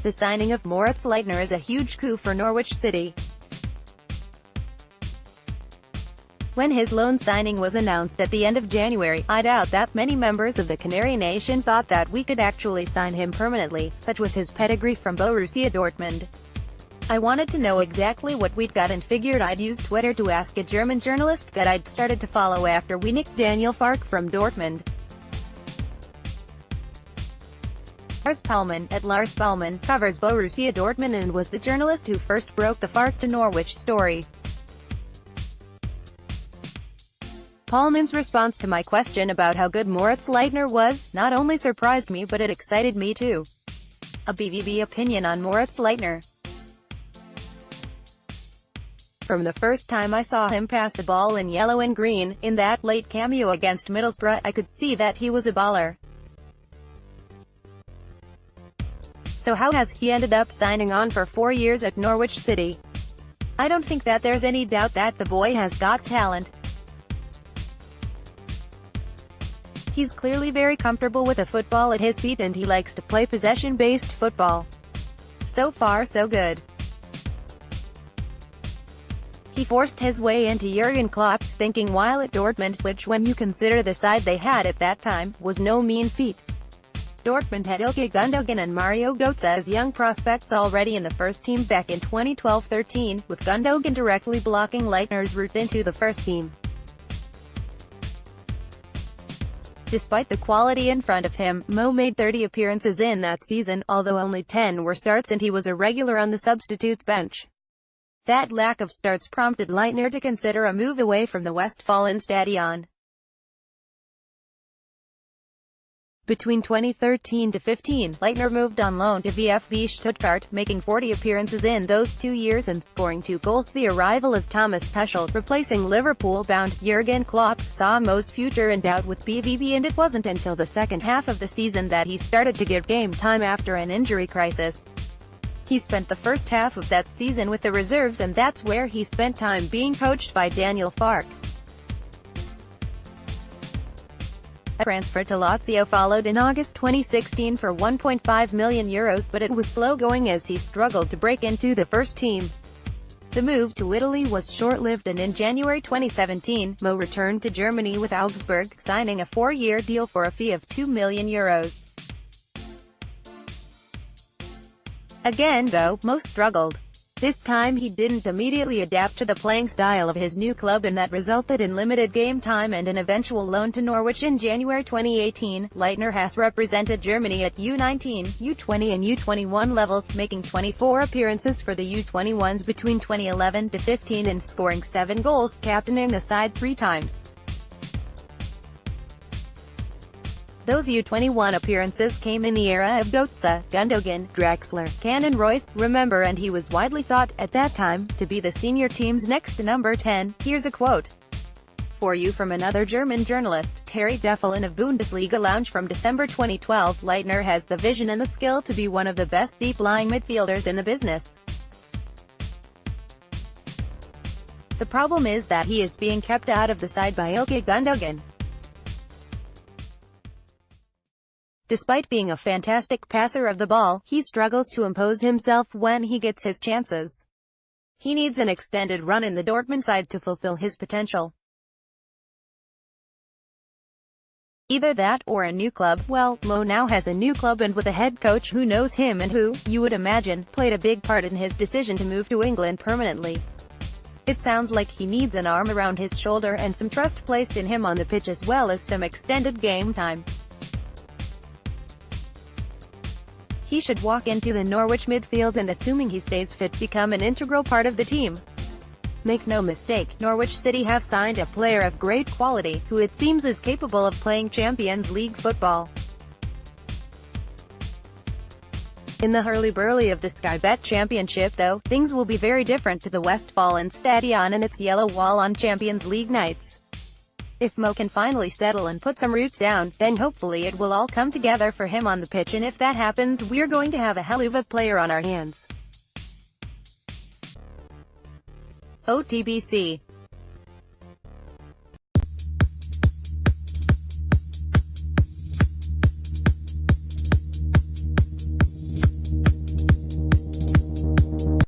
The signing of Moritz Leitner is a huge coup for Norwich City. When his loan signing was announced at the end of January, I doubt that many members of the Canary Nation thought that we could actually sign him permanently, such was his pedigree from Borussia Dortmund. I wanted to know exactly what we'd got and figured I'd use Twitter to ask a German journalist that I'd started to follow after we nicked Daniel Farke from Dortmund. Lars Palman, at Lars Palman, covers Borussia Dortmund and was the journalist who first broke the Farke to Norwich story. Palman's response to my question about how good Moritz Leitner was, not only surprised me but it excited me too. A BVB opinion on Moritz Leitner. From the first time I saw him pass the ball in yellow and green, in that late cameo against Middlesbrough, I could see that he was a baller. So how has he ended up signing on for 4 years at Norwich City? I don't think that there's any doubt that the boy has got talent. He's clearly very comfortable with a football at his feet and he likes to play possession-based football. So far so good. He forced his way into Jurgen Klopp's thinking while at Dortmund, which when you consider the side they had at that time, was no mean feat. Dortmund had Ilkay Gundogan and Mario Götze as young prospects already in the first team back in 2012-13, with Gundogan directly blocking Leitner's route into the first team. Despite the quality in front of him, Mo made 30 appearances in that season, although only 10 were starts and he was a regular on the substitutes bench. That lack of starts prompted Leitner to consider a move away from the Westfalenstadion. Between 2013 to 15, Leitner moved on loan to VfB Stuttgart, making 40 appearances in those 2 years and scoring 2 goals. The arrival of Thomas Tuchel, replacing Liverpool-bound Jurgen Klopp, saw Mo's future in doubt with BVB, and it wasn't until the second half of the season that he started to get game time after an injury crisis. He spent the first half of that season with the reserves, and that's where he spent time being coached by Daniel Farke. A transfer to Lazio followed in August 2016 for €1.5 million, but it was slow going as he struggled to break into the first team. The move to Italy was short-lived and in January 2017, Mo returned to Germany with Augsburg, signing a 4-year deal for a fee of €2 million. Again though, Mo struggled. This time he didn't immediately adapt to the playing style of his new club, and that resulted in limited game time and an eventual loan to Norwich in January 2018. Leitner has represented Germany at U19, U20 and U21 levels, making 24 appearances for the U21s between 2011 to 15 and scoring 7 goals, captaining the side 3 times. Those U21 appearances came in the era of Götze, Gundogan, Draxler, Kahn and Royce, remember, and he was widely thought, at that time, to be the senior team's next number 10. Here's a quote for you from another German journalist, Terry Deffelin of Bundesliga Lounge from December 2012, Leitner has the vision and the skill to be one of the best deep-lying midfielders in the business. The problem is that he is being kept out of the side by Ilkay Gundogan. Despite being a fantastic passer of the ball, he struggles to impose himself when he gets his chances. He needs an extended run in the Dortmund side to fulfill his potential. Either that, or a new club. Well, Mo now has a new club and with a head coach who knows him and who, you would imagine, played a big part in his decision to move to England permanently. It sounds like he needs an arm around his shoulder and some trust placed in him on the pitch as well as some extended game time. He should walk into the Norwich midfield and, assuming he stays fit, become an integral part of the team. Make no mistake, Norwich City have signed a player of great quality, who it seems is capable of playing Champions League football. In the hurly-burly of the Sky Bet Championship though, things will be very different to the Westfalenstadion and its yellow wall on Champions League nights. If Mo can finally settle and put some roots down, then hopefully it will all come together for him on the pitch, and if that happens, we're going to have a hell of a player on our hands. OTBC.